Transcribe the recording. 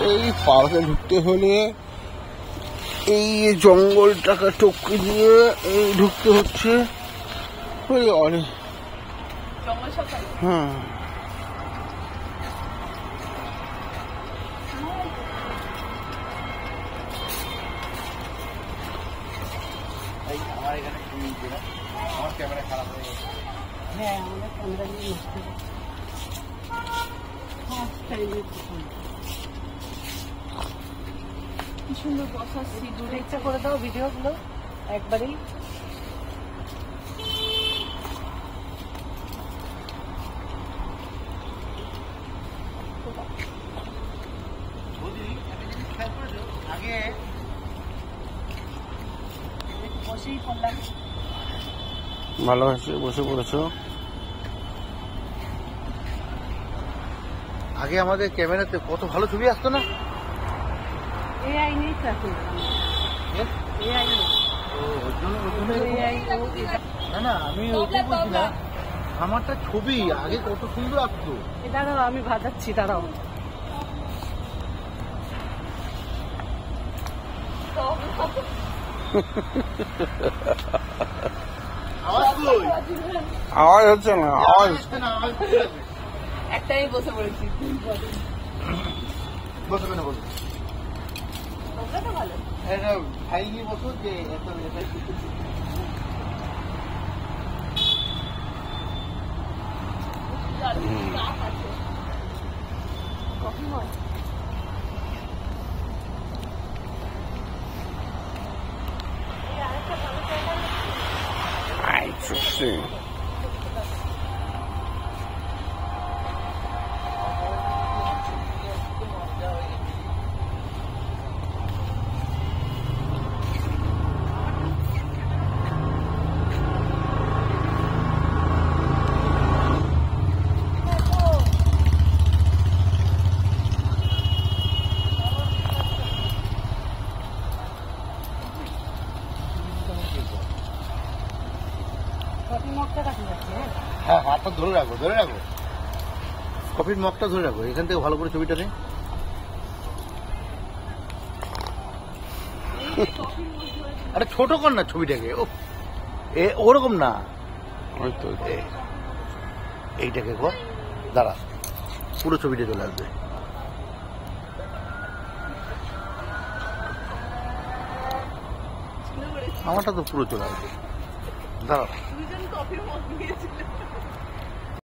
এই পার্কে ঢুকতে হলে এই জঙ্গলটাকে টপকে দিয়ে এই ঢুকতে হচ্ছে। ওই অনেক হ্যাঁ আমার ক্যামেরা খারাপ হয়ে গেছে। হ্যাঁ আমাদের ক্যামেরা নিয়ে কি সুন্দর বসা সিট, দূরে ইচ্ছা করে দাও ভিডিওগুলো একবারেই। আগে বসেই পড়লাম, ভালো হয়েছে বসে পড়েছো। আগে আমাদের ক্যামেরাতে কত ভালো ছবি আসতো না? এআই নেই তো এখন, এআই নেই। না না আমি ওটাই বলছি না, আমারটা ছবি আগে কত সুন্দর আসতো। দাঁড়াও আমি ভাজাচ্ছি, দাঁড়াও। আওয়াজ হচ্ছে না, আওয়াজ একটাই বসে পড়েছি। বসবে না বলবো ভালো এটা ভাই গিয়ে বসো যে এত কফি হয়। Interesting. হ্যাঁ হাতটা ধরে রাখো, ধরে রাখো, কফির মগটা ধরে রাখো, এখান থেকে ভালো করে ছবিটা নেই। আরে ছোট কর না ছবিটাকে, ও ওরকম না, হয়তো এইটাকে কর, দাঁড়া পুরো ছবিটা চলে আসবে। আমারটা তো পুরো চলে আসবে, দাঁড়া।